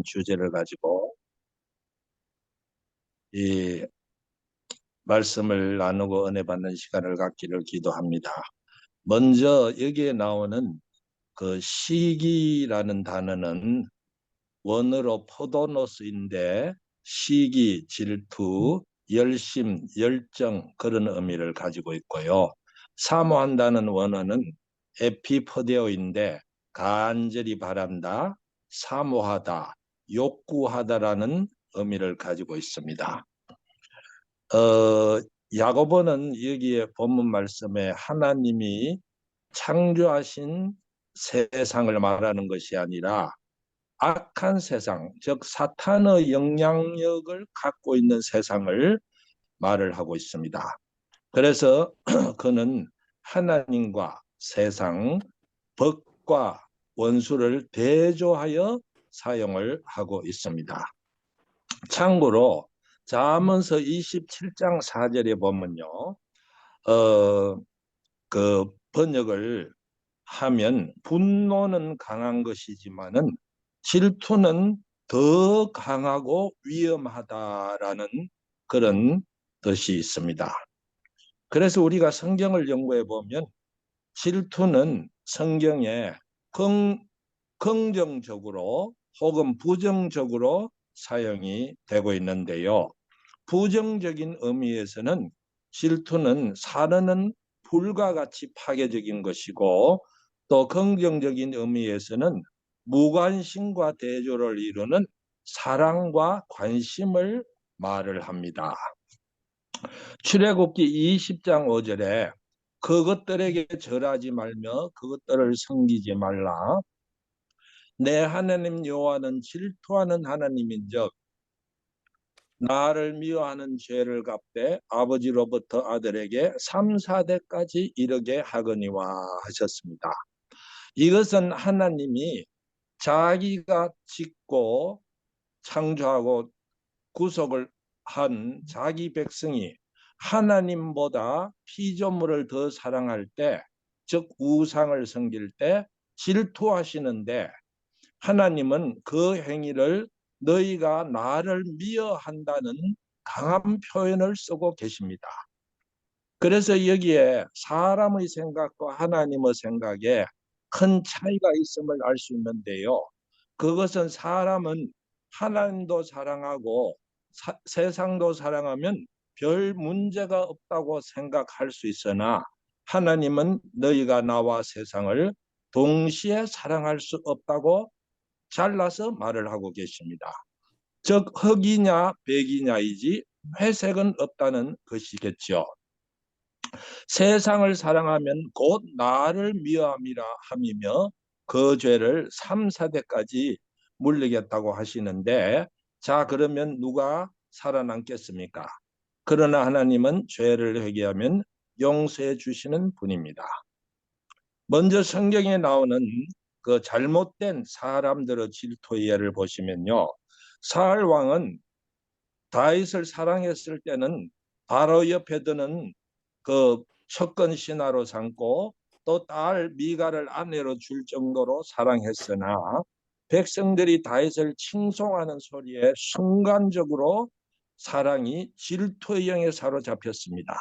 주제를 가지고 이 말씀을 나누고 은혜 받는 시간을 갖기를 기도합니다. 먼저 여기에 나오는 그 시기라는 단어는 원어로 포도노스인데 시기, 질투, 열심, 열정 그런 의미를 가지고 있고요. 사모한다는 원어는 에피포데오인데 간절히 바란다, 사모하다, 욕구하다라는 의미를 가지고 있습니다. 야고보는 여기에 본문 말씀에 하나님이 창조하신 세상을 말하는 것이 아니라 악한 세상, 즉 사탄의 영향력을 갖고 있는 세상을 말을 하고 있습니다. 그래서 그는 하나님과 세상, 법과 원수를 대조하여 사용을 하고 있습니다. 참고로 잠언서 27장 4절에 보면요. 그 번역을 하면 분노는 강한 것이지만은 질투는 더 강하고 위험하다라는 그런 뜻이 있습니다. 그래서 우리가 성경을 연구해 보면 질투는 성경에 긍정적으로 혹은 부정적으로 사용이 되고 있는데요. 부정적인 의미에서는 질투는 사르는 불과 같이 파괴적인 것이고 또 긍정적인 의미에서는 무관심과 대조를 이루는 사랑과 관심을 말을 합니다. 출애굽기 20장 5절에 그것들에게 절하지 말며 그것들을 섬기지 말라. 내 하나님 여호와는 질투하는 하나님인즉 나를 미워하는 죄를 갚되 아버지로부터 아들에게 3, 4대까지 이르게 하거니와 하셨습니다. 이것은 하나님이 자기가 짓고 창조하고 구속을 한 자기 백성이 하나님보다 피조물을 더 사랑할 때, 즉 우상을 섬길 때 질투하시는데 하나님은 그 행위를 너희가 나를 미워한다는 강한 표현을 쓰고 계십니다. 그래서 여기에 사람의 생각과 하나님의 생각에 큰 차이가 있음을 알 수 있는데요. 그것은 사람은 하나님도 사랑하고 세상도 사랑하면 별 문제가 없다고 생각할 수 있으나 하나님은 너희가 나와 세상을 동시에 사랑할 수 없다고 잘라서 말을 하고 계십니다. 즉 흑이냐 백이냐이지 회색은 없다는 것이겠죠. 세상을 사랑하면 곧 나를 미워함이라 함이며 그 죄를 3, 4대까지 물리겠다고 하시는데 자 그러면 누가 살아남겠습니까? 그러나 하나님은 죄를 회개하면 용서해 주시는 분입니다. 먼저 성경에 나오는 그 잘못된 사람들의 질투의 예를 보시면요. 사울 왕은 다윗을 사랑했을 때는 바로 옆에 드는 그 척건 신하로 삼고 또 딸 미가를 아내로 줄 정도로 사랑했으나 백성들이 다윗을 칭송하는 소리에 순간적으로 사랑이 질투의 영에 사로잡혔습니다.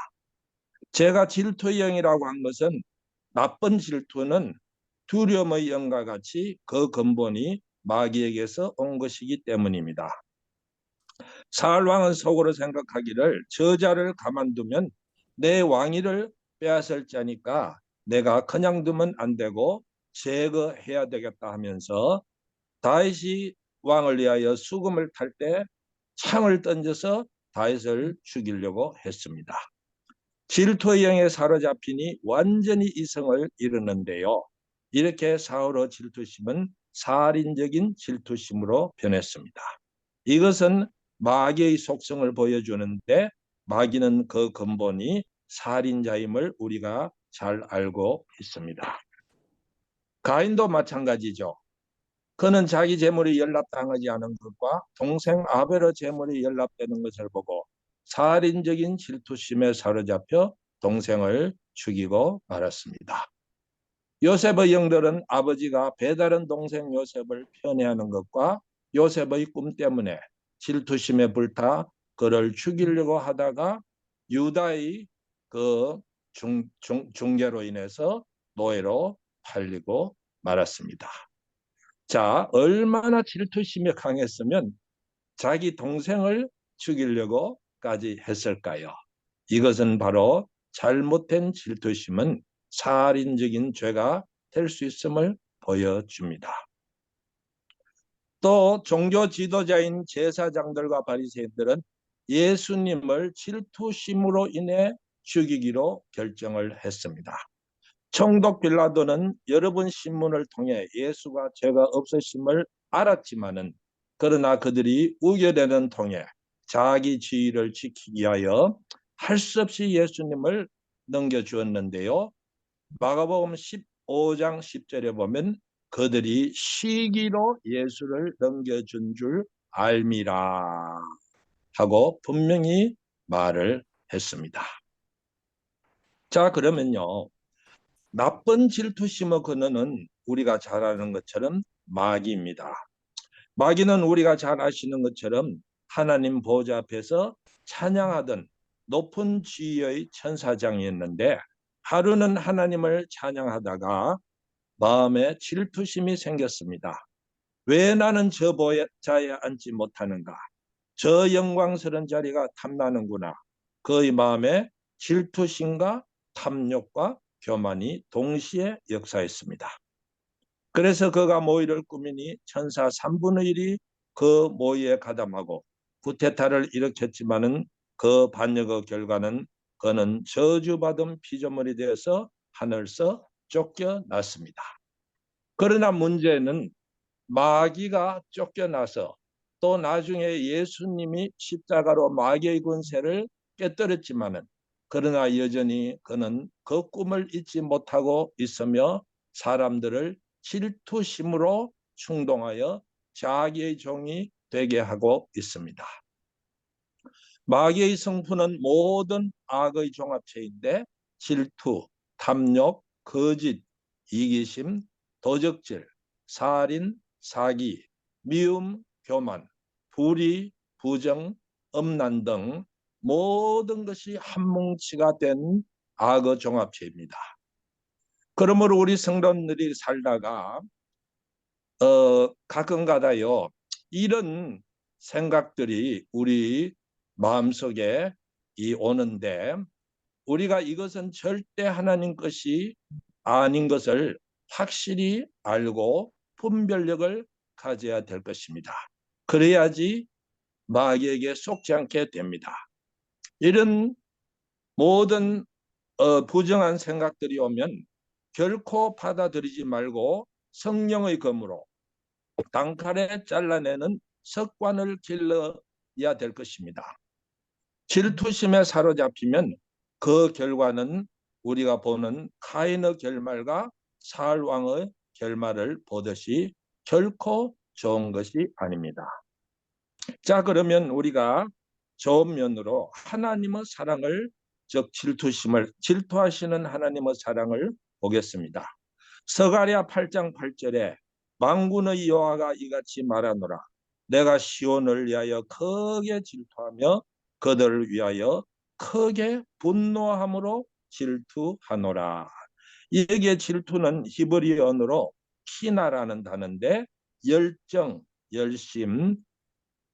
제가 질투의 영이라고 한 것은 나쁜 질투는 두려움의 영과 같이 그 근본이 마귀에게서 온 것이기 때문입니다. 사울 왕은 속으로 생각하기를 저자를 가만두면 내 왕위를 빼앗을 자니까 내가 그냥 두면 안 되고 제거해야 되겠다 하면서 다윗이 왕을 위하여 수금을 탈 때 창을 던져서 다윗을 죽이려고 했습니다. 질투의 영에 사로잡히니 완전히 이성을 잃었는데요. 이렇게 사울의 질투심은 살인적인 질투심으로 변했습니다. 이것은 마귀의 속성을 보여주는데 마귀는 그 근본이 살인자임을 우리가 잘 알고 있습니다. 가인도 마찬가지죠. 그는 자기 재물이 연락당하지 않은 것과 동생 아벨의 재물이 연락되는 것을 보고 살인적인 질투심에 사로잡혀 동생을 죽이고 말았습니다. 요셉의 영들은 아버지가 배다른 동생 요셉을 편애하는 것과 요셉의 꿈 때문에 질투심에 불타 그를 죽이려고 하다가 유다의 그 중개로 인해서 노예로 팔리고 말았습니다. 자, 얼마나 질투심이 강했으면 자기 동생을 죽이려고까지 했을까요? 이것은 바로 잘못된 질투심은 살인적인 죄가 될 수 있음을 보여줍니다. 또 종교 지도자인 제사장들과 바리새인들은 예수님을 질투심으로 인해 죽이기로 결정을 했습니다. 총독 빌라도는 여러 번 신문을 통해 예수가 죄가 없으심을 알았지만은 그러나 그들이 우겨대는 통에 자기 지위를 지키기 위하여 할 수 없이 예수님을 넘겨주었는데요. 마가복음 15장 10절에 보면 그들이 시기로 예수를 넘겨준 줄 알미라 하고 분명히 말을 했습니다. 자, 그러면요. 나쁜 질투심의 근원은 우리가 잘 아는 것처럼 마귀입니다. 마귀는 우리가 잘 아시는 것처럼 하나님 보좌 앞에서 찬양하던 높은 지위의 천사장이었는데 하루는 하나님을 찬양하다가 마음에 질투심이 생겼습니다. 왜 나는 저 보좌에 앉지 못하는가? 저 영광스러운 자리가 탐나는구나. 그의 마음에 질투심과 탐욕과 교만이 동시에 역사했습니다. 그래서 그가 모의를 꾸미니 천사 3분의 1이 그 모의에 가담하고 구테타를 일으켰지만은 그 반역의 결과는 그는 저주받은 피조물이 되어서 하늘서 쫓겨났습니다. 그러나 문제는 마귀가 쫓겨나서 또 나중에 예수님이 십자가로 마귀의 권세를 깨뜨렸지만은 그러나 여전히 그는 그 꿈을 잊지 못하고 있으며 사람들을 질투심으로 충동하여 자기의 종이 되게 하고 있습니다. 마귀의 성품은 모든 악의 종합체인데 질투, 탐욕, 거짓, 이기심, 도적질, 살인, 사기, 미움, 교만, 불의, 부정, 음란 등 모든 것이 한뭉치가 된 악의 종합체입니다. 그러므로 우리 성도들이 살다가 가끔가다요 이런 생각들이 우리 마음속에 오는데 우리가 이것은 절대 하나님 것이 아닌 것을 확실히 알고 분별력을 가져야 될 것입니다. 그래야지 마귀에게 속지 않게 됩니다. 이런 모든 부정한 생각들이 오면 결코 받아들이지 말고 성령의 검으로 단칼에 잘라내는 습관을 길러야 될 것입니다. 질투심에 사로잡히면 그 결과는 우리가 보는 카인의 결말과 사울왕의 결말을 보듯이 결코 좋은 것이 아닙니다. 자, 그러면 우리가 좋은 면으로 하나님의 사랑을 즉 질투하시는 하나님의 사랑을 보겠습니다. 스가랴 8장 8절에 만군의 여호와가 이같이 말하노라. 내가 시온을 위하여 크게 질투하며 그들을 위하여 크게 분노함으로 질투하노라. 여기에 질투는 히브리어로 키나라는 단어인데 열정, 열심,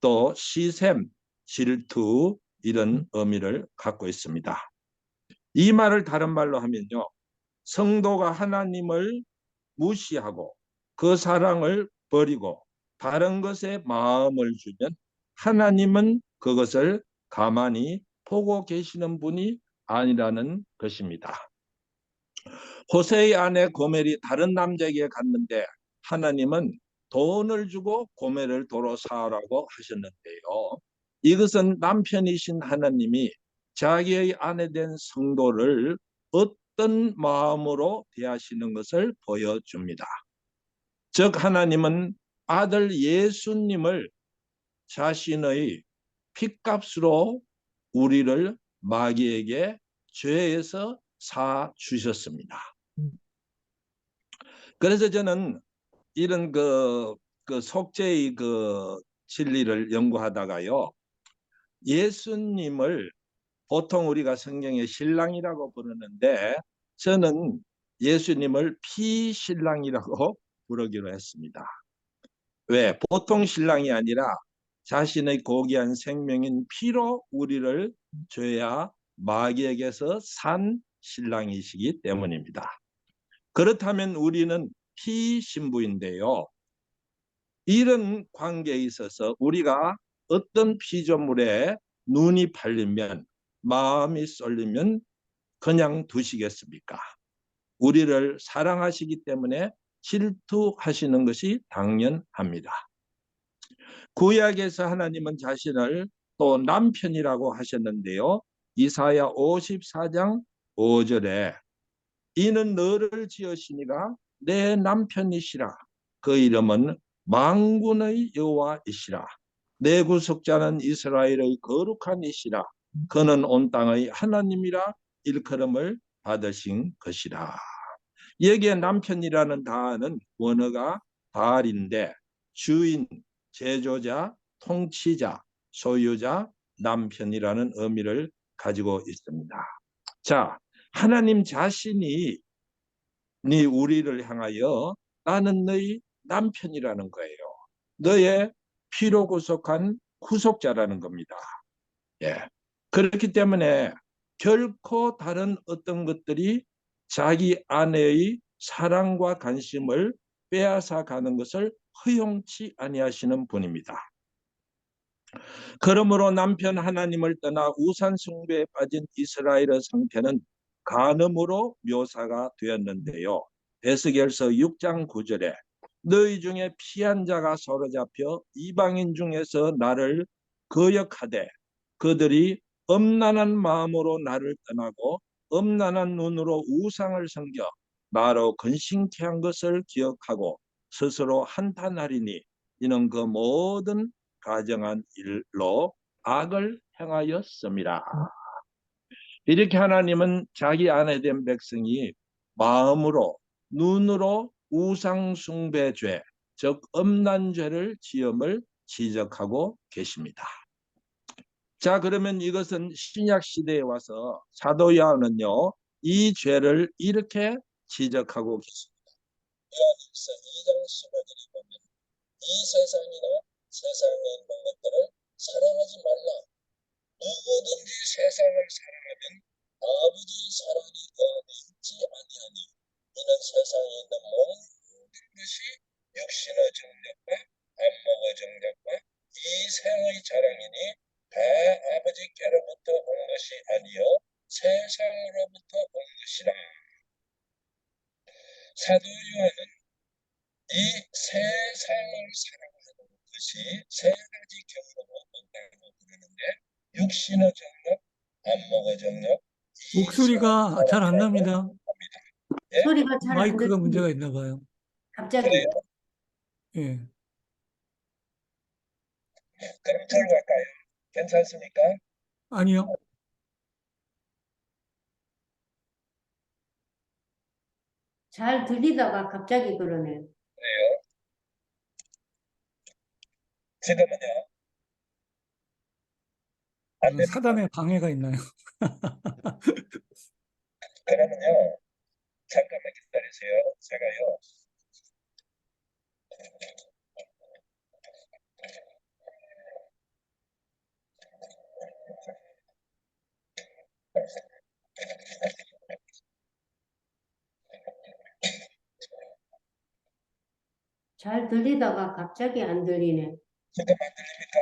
또 시샘, 질투 이런 의미를 갖고 있습니다. 이 말을 다른 말로 하면요. 성도가 하나님을 무시하고 그 사랑을 버리고 다른 것에 마음을 주면 하나님은 그것을 가만히 보고 계시는 분이 아니라는 것입니다. 호세의 아내 고멜이 다른 남자에게 갔는데 하나님은 돈을 주고 고멜을 도로 사오라고 하셨는데요. 이것은 남편이신 하나님이 자기의 아내된 성도를 어떤 마음으로 대하시는 것을 보여줍니다. 즉 하나님은 아들 예수님을 자신의 핏값으로 우리를 마귀에게 죄에서 사 주셨습니다. 그래서 저는 이런 그 속죄의 그 진리를 연구하다가요. 예수님을 보통 우리가 성경에 신랑이라고 부르는데 저는 예수님을 피신랑이라고 부르기로 했습니다. 왜? 보통 신랑이 아니라 자신의 고귀한 생명인 피로 우리를 죄와 마귀에게서 산 신랑이시기 때문입니다. 그렇다면 우리는 피신부인데요. 이런 관계에 있어서 우리가 어떤 피조물에 눈이 팔리면 마음이 쏠리면 그냥 두시겠습니까? 우리를 사랑하시기 때문에 질투하시는 것이 당연합니다. 구약에서 하나님은 자신을 또 남편이라고 하셨는데요. 이사야 54장 5절에 이는 너를 지으시니가 내 남편이시라. 그 이름은 만군의 여호와이시라. 내 구속자는 이스라엘의 거룩한 이시라. 그는 온 땅의 하나님이라 일컬음을 받으신 것이라. 여기에 남편이라는 단어는 원어가 바알인데 주인, 제조자, 통치자, 소유자, 남편이라는 의미를 가지고 있습니다. 자, 하나님 자신이 우리를 향하여 나는 너희 남편이라는 거예요. 너의 피로 구속한 구속자라는 겁니다. 예. 그렇기 때문에 결코 다른 어떤 것들이 자기 아내의 사랑과 관심을 빼앗아 가는 것을 허용치 아니하시는 분입니다. 그러므로 남편 하나님을 떠나 우상 숭배에 빠진 이스라엘의 상태는 간음으로 묘사가 되었는데요. 에스겔서 6장 9절에 너희 중에 피한 자가 사로잡혀 이방인 중에서 나를 거역하되 그들이 엄란한 마음으로 나를 떠나고 엄란한 눈으로 우상을 섬겨 나로 근심케 한 것을 기억하고 스스로 한탄하리니 이는 그 모든 가정한 일로 악을 행하였습니다. 이렇게 하나님은 자기 안에 된 백성이 마음으로 눈으로 우상숭배죄 즉 음란죄를 지음을 지적하고 계십니다. 자, 그러면 이것은 신약 시대에 와서 사도 요한은요 이 죄를 이렇게 지적하고 계십니다. 요한일서 2장 15절에 보면 이 세상이나 세상에 있는 것들을 사랑하지 말라. 누구든지 세상을 사랑하면 아버지의 사랑이 그 안에 있지 아니하니 이는 세상에 있는 모든 것이 육신의 정력과 안목의 정력과 이 생의 자랑이니 다 아버지께로부터 온 것이 아니요 세상으로부터 온 것이라. 사도 요한은 이 세상을 사랑하는 것이 세 가지 경우로 본다고 부르는데 육신의 정력, 안목의 정력, 목소리가 잘 안 납니다. 합니다. 예? 소리가 잘 안 마이크가 문제가 들리고 있나 봐요. 갑자기 그래요. 예. 그럼 저로 갈까요? 괜찮습니까? 아니요. 잘 들리다가 갑자기 그러네요. 그래요. 지금은요? 안 됩니까? 사단에 방해가 있나요? 그러면요. 잠깐만 기다리세요. 제가요. 잘 들리다가 갑자기 안 들리네. 지금 안 들립니까?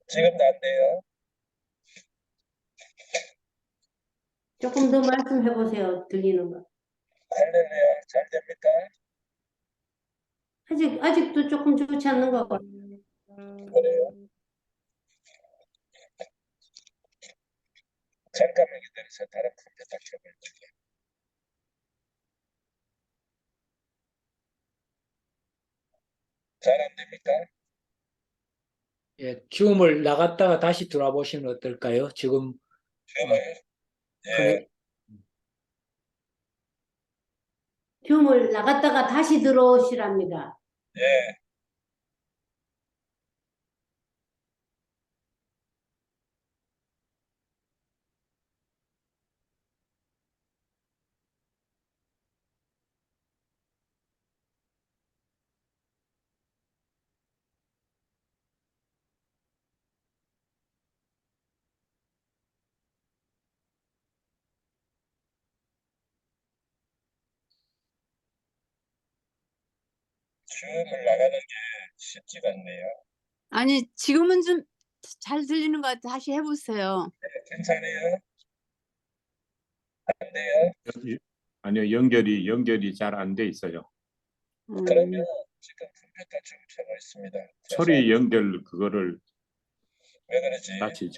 지금도 안 돼요. 조금 더 말씀해 보세요. 들리는 거. 할렐루야. 잘 됩니까? 아직도 조금 좋지 않는 것 같아요. 그래요. 잠깐만 기다리세요. 다른 컴퓨터 켜볼게요. 잘 안 됩니까? 예, 줌을 나갔다가 다시 들어와 보시면 어떨까요? 지금 줌을, 예, 커넥- 줌을 나갔다가 다시 들어오시랍니다. 예, 줌을 나가는 게 쉽지가 않네요. 아니, 지금은 좀 잘 들리는 것 같아. 다시 해보세요. 괜찮아요? 안 돼요? 아니요, 연결이 잘 안 돼 있어요. 그러면 지금 컴퓨터 줌 켜고 있습니다. 소리 연결 그거를 왜 그러지? 다시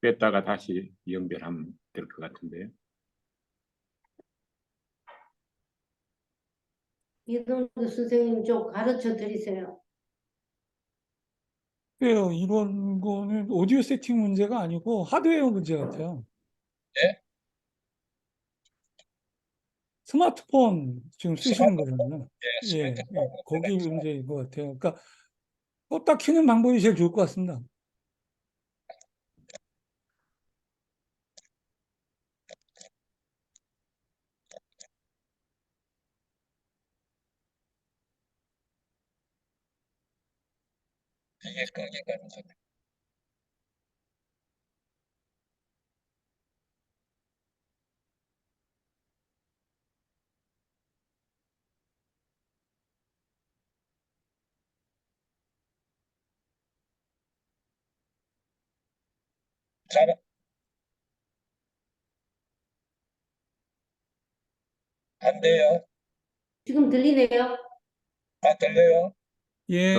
뺐다가 다시 연결하면 될 것 같은데요. 이동규 선생님 좀 가르쳐 드리세요. 그래요. 이런 거는 오디오 세팅 문제가 아니고 하드웨어 문제 같아요. 예? 스마트폰 지금 쓰시는 거잖아요. 예, 예, 스마트폰 거기 문제인 것 같아요. 그러니까 껐다 켜는 방법이 제일 좋을 것 같습니다. 이게 끄기가 무슨 잘, 안 돼요? 지금 들리네요? 안 들려요? 예,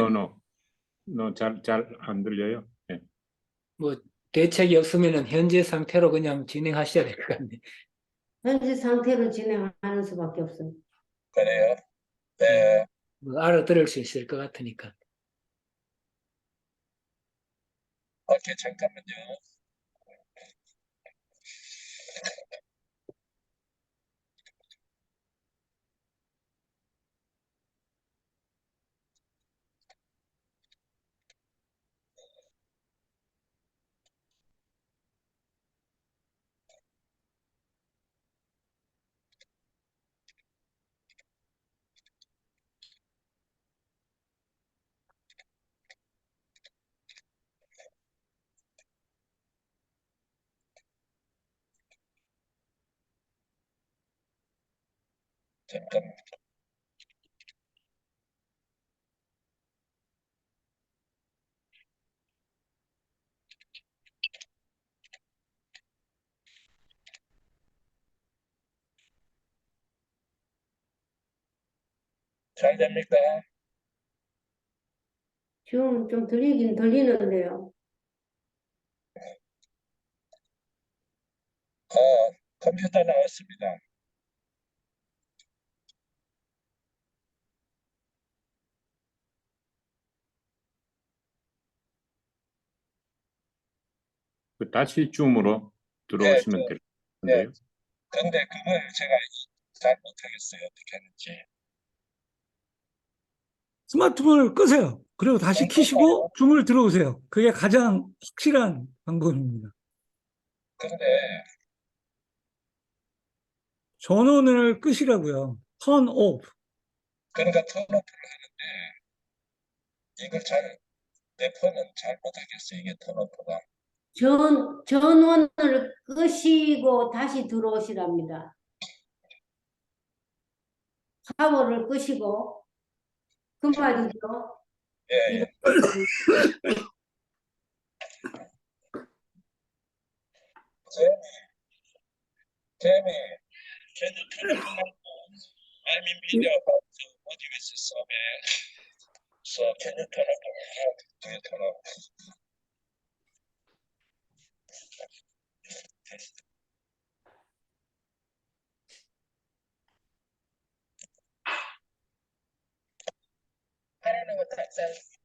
잘 안 들려요. 예. 뭐 대책이 없으면은 현재 상태로 그냥 진행하셔야 될 것 같네요. 현재 상태로 진행하는 수밖에 없어요. 그래요? 네, 뭐 알아들을 수 있을 것 같으니까. 오케이, 잠깐만요. 잠깐만. 잘 됩니까? 지금 좀 들리긴 들리는데요. 컴퓨터 나왔습니다. 다시 줌으로 들어오시면 될 것 네, 같은데요. 근데 그걸 제가 잘 못하겠어요. 어떻게 하는지. 스마트폰을 끄세요. 그리고 다시 켜시고 줌을 들어오세요. 그게 가장 확실한 방법입니다. 근데 전원을 끄시라고요. turn off. 그러니까 턴오프를 하는데 이걸 내 폰은 잘 못하겠어. 이게 턴오프가. 전원을 끄시고 다시 들어오시랍니다. 파워를 끄시고 그 말이죠. 예, 이렇게 Jamie, can you turn off my phone? I'm in video about the modules survey. So can you turn off the video? Do you turn off? I don't know what that says.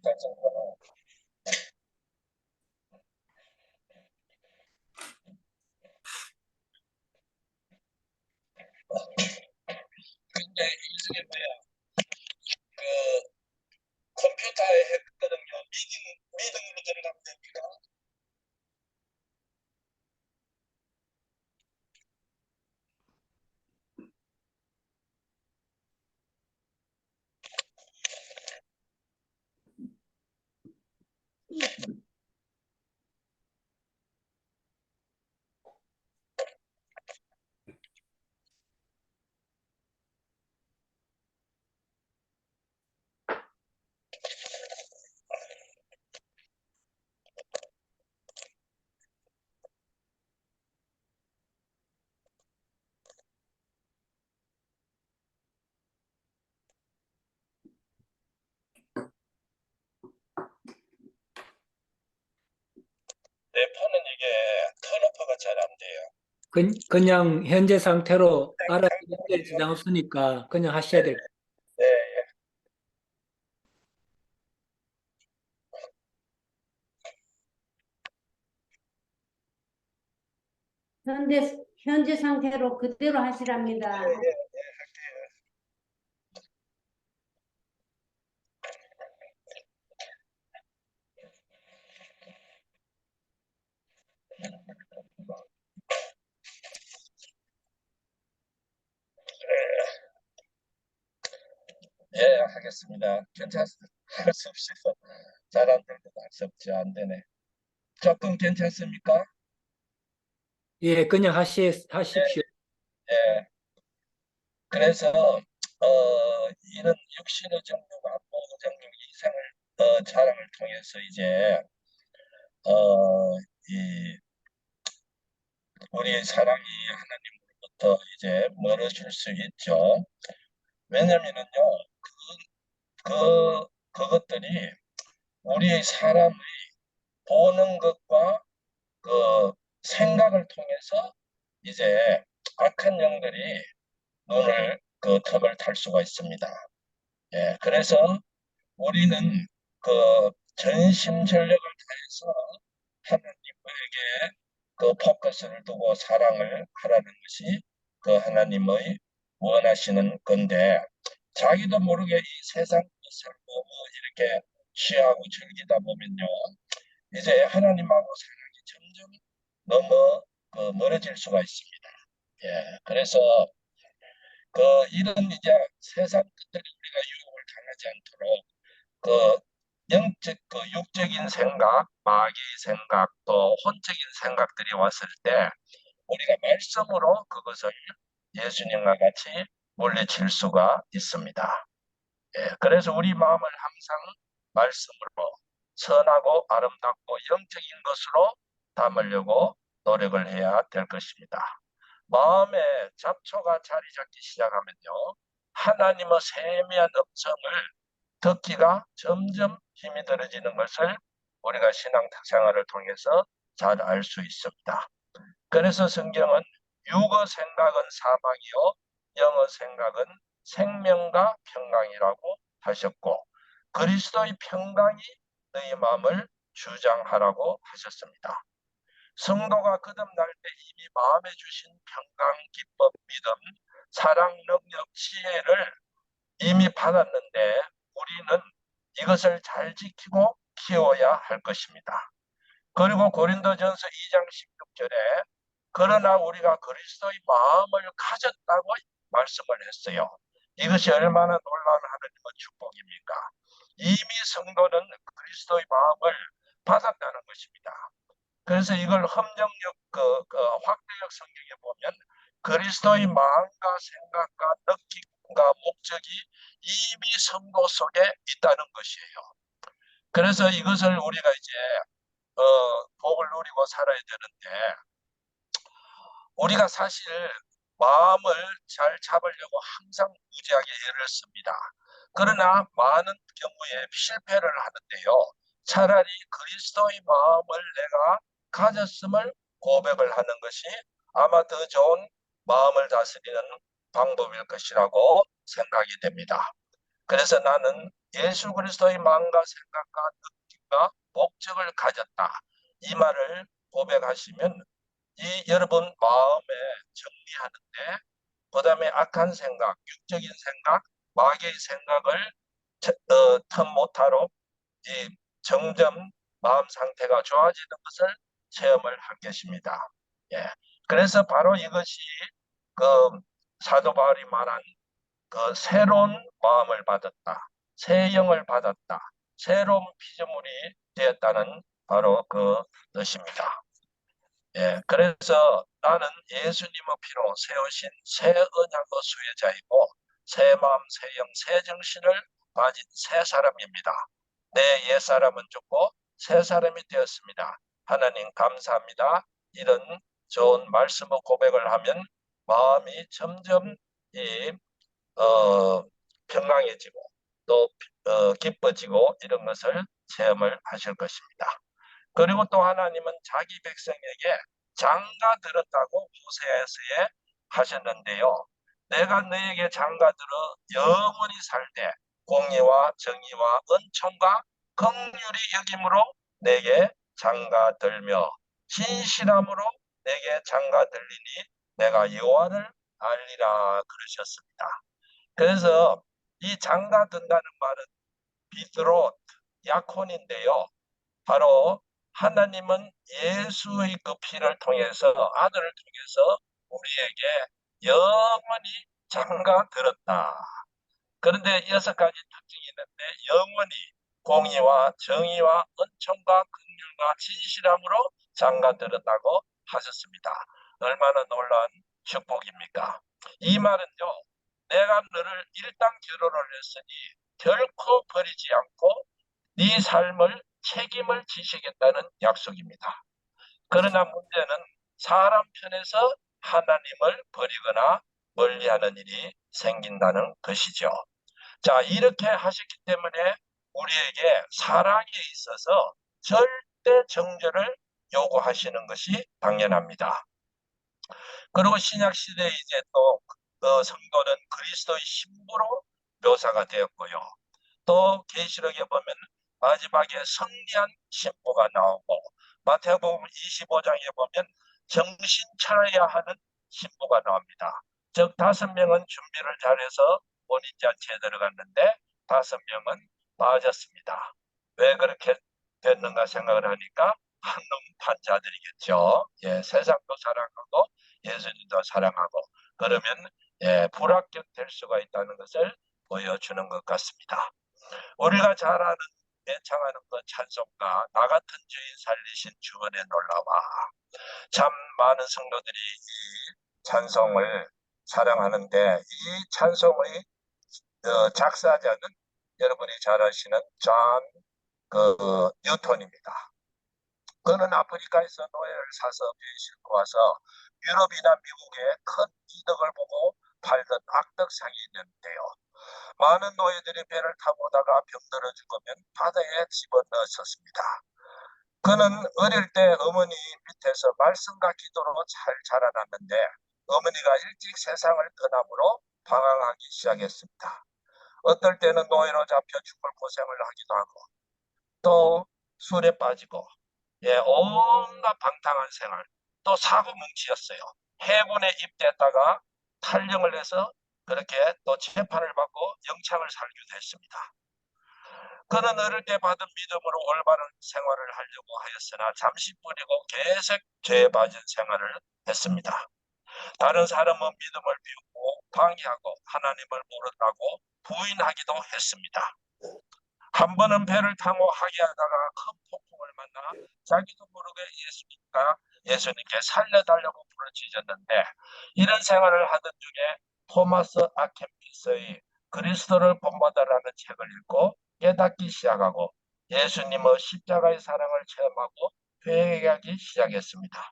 여기까지 정도는. 근데 이게 뭐야? 그 컴퓨터에 했거든요. 미등으로 들어가면 됩니다. 내 폰은 이게 턴오프가 잘 안 돼요. 그냥 현재 상태로 알아듣는 지장 없으니까 그냥 하셔야 될 예, 예. 현재 상태로 그대로 하시랍니다. 예, 하겠습니다. 괜찮습니다. 할 수 없어서 잘 안 되고 할수 없지 안 되네. 조금 괜찮습니까? 예, 그냥 하십시오. 예. 그래서 이런 육신의 정욕, 안목의 정욕 이상을 자랑을 통해서 이제 이 우리의 사랑이 하나님으로부터 이제 멀어질 수 있죠. 왜냐면은요, 그것들이 우리의 사람의 보는 것과 그 생각을 통해서 이제 악한 영들이 눈을 그 턱을 탈 수가 있습니다. 예, 그래서 우리는 그 전심전력을 다해서 하나님에게 그 포커스를 두고 사랑을 하라는 것이 그 하나님의 원하시는 건데 자기도 모르게 이 세상 것을 너무 이렇게 취하고 즐기다 보면요 이제 하나님하고 사랑이 점점 너무 멀어질 수가 있습니다. 예, 그래서 그 이런 이제 세상 것들이 우리가 유혹을 당하지 않도록 그 영적 그 육적인 생각, 마귀 생각 또 혼적인 생각들이 왔을 때 우리가 말씀으로 그것을 예수님과 같이 물리칠 수가 있습니다. 예, 그래서 우리 마음을 항상 말씀으로 선하고 아름답고 영적인 것으로 담으려고 노력을 해야 될 것입니다. 마음에 잡초가 자리 잡기 시작하면요. 하나님의 세미한 음성을 듣기가 점점 힘이 들어지는 것을 우리가 신앙 생활을 통해서 잘 알 수 있습니다. 그래서 성경은 육의 생각은 사망이요 영의 생각은 생명과 평강이라고 하셨고 그리스도의 평강이 너희 마음을 주장하라고 하셨습니다. 성도가 거듭날 때 이미 마음에 주신 평강, 기쁨, 믿음, 사랑, 능력, 지혜를 이미 받았는데 우리는 이것을 잘 지키고 키워야 할 것입니다. 그리고 고린도전서 2장 16절에 그러나 우리가 그리스도의 마음을 가졌다고 말씀을 했어요. 이것이 얼마나 놀라운 하나님의 축복입니까? 이미 성도는 그리스도의 마음을 받았다는 것입니다. 그래서 이걸 함정역 확대역 성경에 보면 그리스도의 마음과 생각과 느낌과 목적이 이미 성도 속에 있다는 것이에요. 그래서 이것을 우리가 이제 복을 누리고 살아야 되는데 우리가 사실 마음을 잘 잡으려고 항상 무지하게 애를 씁니다. 그러나 많은 경우에 실패를 하는데요. 차라리 그리스도의 마음을 내가 가졌음을 고백을 하는 것이 아마 더 좋은 마음을 다스리는 방법일 것이라고 생각이 됩니다. 그래서 나는 예수 그리스도의 마음과 생각과 느낌과 목적을 가졌다. 이 말을 고백하시면 이 여러분 마음에 정리하는데 그다음에 악한 생각, 육적인 생각, 마귀의 생각을 틈 못하러 이 점점 마음 상태가 좋아지는 것을 체험을 한 것입니다. 예. 그래서 바로 이것이 그 사도 바울이 말한 그 새로운 마음을 받았다, 새 영을 받았다, 새로운 피조물이 되었다는 바로 그 뜻입니다. 예, 그래서 나는 예수님의 피로 세우신 새 언약의 수혜자이고 새 마음, 새 영, 새 정신을 가진 새 사람입니다. 내 옛사람은 죽고 새 사람이 되었습니다. 하나님 감사합니다. 이런 좋은 말씀의 고백을 하면 마음이 점점 평강해지고 또 기뻐지고 이런 것을 체험을 하실 것입니다. 그리고 또 하나님은 자기 백성에게 장가 들었다고 호세아서에 하셨는데요. 내가 너에게 장가 들어 영원히 살되 공의와 정의와 은총과 긍휼이 여김으로 내게 장가 들며 신실함으로 내게 장가 들리니 내가 여호와를 알리라 그러셨습니다. 그래서 이 장가 든다는 말은 비드롯, 약혼인데요. 바로 하나님은 예수의 그 피를 통해서 아들을 통해서 우리에게 영원히 장가 들었다. 그런데 6가지 특징이 있는데 영원히 공의와 정의와 은총과 긍휼과 진실함으로 장가 들었다고 하셨습니다. 얼마나 놀라운 축복입니까? 이 말은요. 내가 너를 일단 결혼을 했으니 결코 버리지 않고 네 삶을 책임을 지시겠다는 약속입니다. 그러나 문제는 사람 편에서 하나님을 버리거나 멀리하는 일이 생긴다는 것이죠. 자, 이렇게 하셨기 때문에 우리에게 사랑에 있어서 절대 정절을 요구하시는 것이 당연합니다. 그리고 신약 시대에 이제 또 성도는 그리스도의 신부로 묘사가 되었고요. 또 계시록에 보면 마지막에 승리한 신부가 나오고 마태복음 25장에 보면 정신 차려야 하는 신부가 나옵니다. 즉 5명은 준비를 잘해서 본인 잔치에 들어갔는데 5명은 빠졌습니다. 왜 그렇게 됐는가 생각을 하니까 한눈 판 자들이겠죠. 예, 세상도 사랑하고 예수님도 사랑하고 그러면 불합격될 수가 있다는 것을 보여주는 것 같습니다. 우리가 잘 아는 애창하는 것 찬송가 나 같은 죄인 살리신 주은의 놀라와 참 많은 성도들이 이 찬송을 사랑하는데 이 찬송의 작사자는 여러분이 잘 아시는 존 뉴턴입니다. 그는 아프리카에서 노예를 사서 배에 싣고 와서 유럽이나 미국에 큰 이득을 보고 팔던 악덕상이 있는데요. 많은 노예들이 배를 타고 오다가 병들어 죽으면 바다에 집어넣었습니다. 그는 어릴 때 어머니 밑에서 말씀과 기도로 잘 자라났는데 어머니가 일찍 세상을 떠남으로 방황하기 시작했습니다. 어떨 때는 노예로 잡혀 죽을 고생을 하기도 하고 또 술에 빠지고 온갖 방탕한 생활 또 사고뭉치였어요. 해군에 입대했다가 탈영을 해서 그렇게 또 재판을 받고 영창을 살기도 했습니다. 그는 어릴 때 받은 믿음으로 올바른 생활을 하려고 하였으나 잠시 뿌리고 계속 죄에 빠진 생활을 했습니다. 다른 사람은 믿음을 비우고 방해하고 하나님을 모른다고 부인하기도 했습니다. 한 번은 배를 타고 하기하다가 큰 폭풍을 만나 자기도 모르게 예수님께 살려달라고 부르짖었는데 이런 생활을 하던 중에 토마스 아켄피스의 그리스도를 본받아라는 책을 읽고 깨닫기 시작하고 예수님의 십자가의 사랑을 체험하고 회개하기 시작했습니다.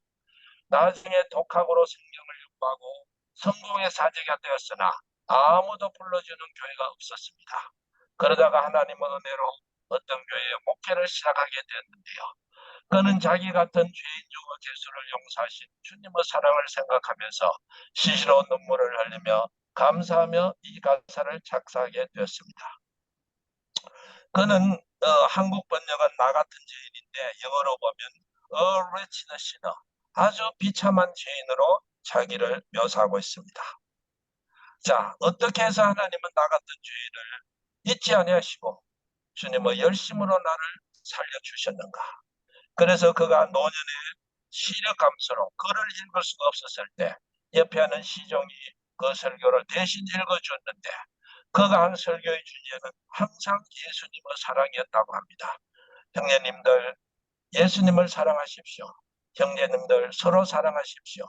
나중에 독학으로 성경을 연구하고 성공의 사제가 되었으나 아무도 불러주는 교회가 없었습니다. 그러다가 하나님의 은혜로 어떤 교회에 목회를 시작하게 되었는데요. 그는 자기 같은 죄인 중의 죄수를 용서하신 주님의 사랑을 생각하면서 시시로 눈물을 흘리며 감사하며 이 가사를 작사하게 되었습니다. 그는 한국 번역은 나 같은 죄인인데 영어로 보면 a wretched sinner, 아주 비참한 죄인으로 자기를 묘사하고 있습니다. 자, 어떻게 해서 하나님은 나 같은 죄인을 잊지 아니하시고 주님의 열심으로 나를 살려주셨는가? 그래서 그가 노년의 시력 감소로 글을 읽을 수가 없었을 때 옆에 하는 시종이 그 설교를 대신 읽어주었는데 그가 한 설교의 주제는 항상 예수님의 사랑이었다고 합니다. 형제님들, 예수님을 사랑하십시오. 형제님들, 서로 사랑하십시오.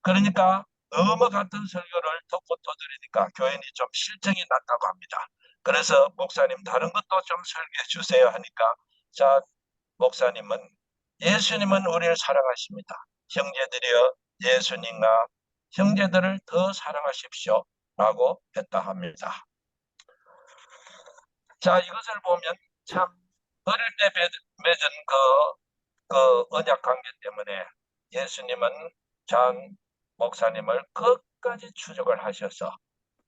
그러니까 너무 같은 설교를 듣고 떠들으니까 교인이 좀 실증이 났다고 합니다. 그래서 목사님 다른 것도 좀 설교해 주세요 하니까, 자, 목사님은 예수님은 우리를 사랑하십니다. 형제들이여 예수님과 형제들을 더 사랑하십시오 라고 했다 합니다. 자, 이것을 보면 참 어릴 때 맺은 그 언약 관계 때문에 예수님은 잔 목사님을 끝까지 추적을 하셔서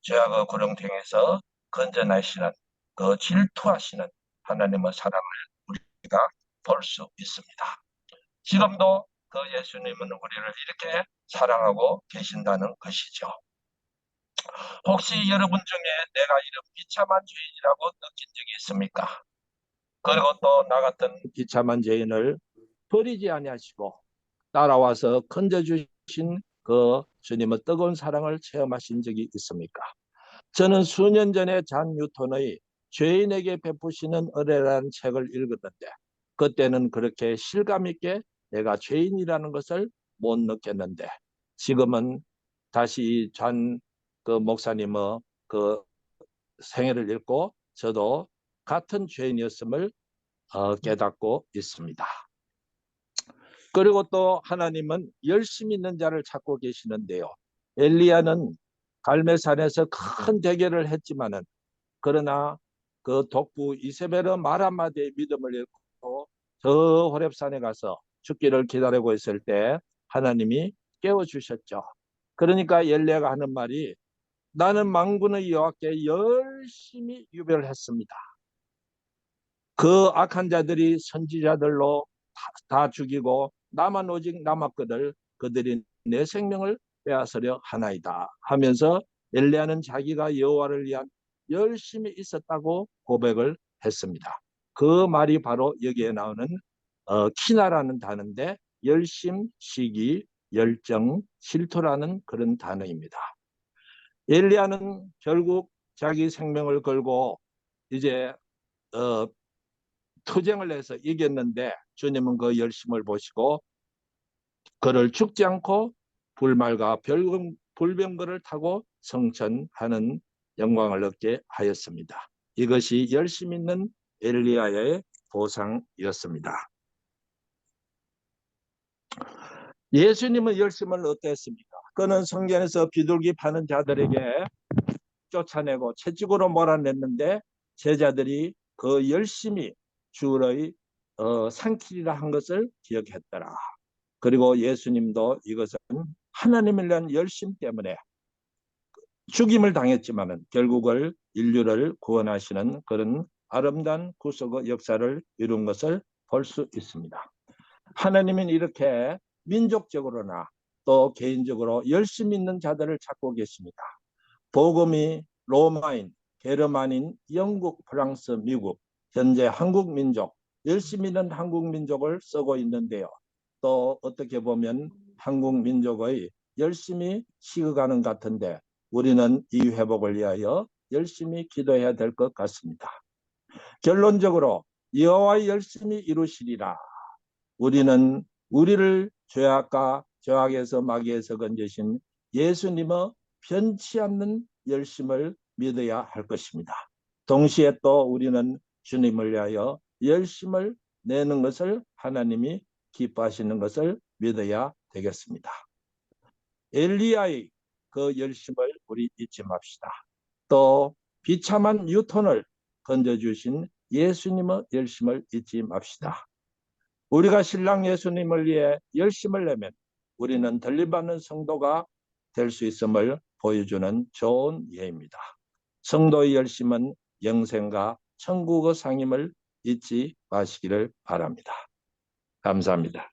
죄악의 구렁텅이에서 건져내시는 그 질투하시는 하나님의 사랑을 우리가 볼 수 있습니다. 지금도 그 예수님은 우리를 이렇게 사랑하고 계신다는 것이죠. 혹시 여러분 중에 내가 이런 비참한 죄인이라고 느낀 적이 있습니까? 그리고 또 나 같은 비참한 죄인을 버리지 아니하시고 따라와서 건져주신 그 주님의 뜨거운 사랑을 체험하신 적이 있습니까? 저는 수년 전에 잔 뉴턴의 죄인에게 베푸시는 은혜라는 책을 읽었는데 그때는 그렇게 실감 있게 내가 죄인이라는 것을 못 느꼈는데 지금은 다시 잔 그 목사님의 그 생애를 읽고 저도 같은 죄인이었음을 깨닫고 있습니다. 그리고 또 하나님은 열심히 있는 자를 찾고 계시는데요. 엘리야는 갈멜산에서 큰 대결을 했지만은 그러나 그 독부 이세벨의 말 한마디에 믿음을 잃고 저 호렙산에 가서 죽기를 기다리고 있을 때 하나님이 깨워주셨죠. 그러니까 엘리야가 하는 말이 나는 만군의 여호와께 열심히 유별했습니다. 그 악한 자들이 선지자들로 다 죽이고 나만 오직 남았거늘 그들이 내 생명을 빼앗으려 하나이다 하면서 엘리야는 자기가 여호와를 위한 열심히 있었다고 고백을 했습니다. 그 말이 바로 여기에 나오는 키나라는 단어인데 열심, 시기, 열정, 실토라는 그런 단어입니다. 엘리야는 결국 자기 생명을 걸고 이제 투쟁을 해서 이겼는데 주님은 그 열심을 보시고 그를 죽지 않고 불말과 불병거를 타고 성천하는 영광을 얻게 하였습니다. 이것이 열심 있는 엘리야의 보상이었습니다. 예수님은 열심을 어땠습니까? 그는 성전에서 비둘기 파는 자들에게 쫓아내고 채찍으로 몰아냈는데 제자들이 그 열심히 주의 상킬이라 한 것을 기억했더라. 그리고 예수님도 이것은 하나님을 위한 열심 때문에 죽임을 당했지만은 결국을 인류를 구원하시는 그런 아름다운 구속의 역사를 이룬 것을 볼 수 있습니다. 하나님은 이렇게 민족적으로나 또 개인적으로 열심 있는 자들을 찾고 계십니다. 복음이 로마인, 게르만인, 영국, 프랑스, 미국, 현재 한국 민족, 열심히 있는 한국 민족을 쓰고 있는데요. 또 어떻게 보면 한국 민족의 열심히 식어가는 것 같은데 우리는 이 회복을 위하여 열심히 기도해야 될 것 같습니다. 결론적으로 여호와의 열심히 이루시리라. 우리는 우리를 죄악과 죄악에서 마귀에서 건지신 예수님의 변치 않는 열심을 믿어야 할 것입니다. 동시에 또 우리는 주님을 위하여 열심을 내는 것을 하나님이 기뻐하시는 것을 믿어야 되겠습니다. 엘리야의 그 열심을 우리 잊지 맙시다. 또 비참한 뉴턴을 건져주신 예수님의 열심을 잊지 맙시다. 우리가 신랑 예수님을 위해 열심을 내면 우리는 들림받는 성도가 될 수 있음을 보여주는 좋은 예입니다. 성도의 열심은 영생과 천국의 상임을 잊지 마시기를 바랍니다. 감사합니다.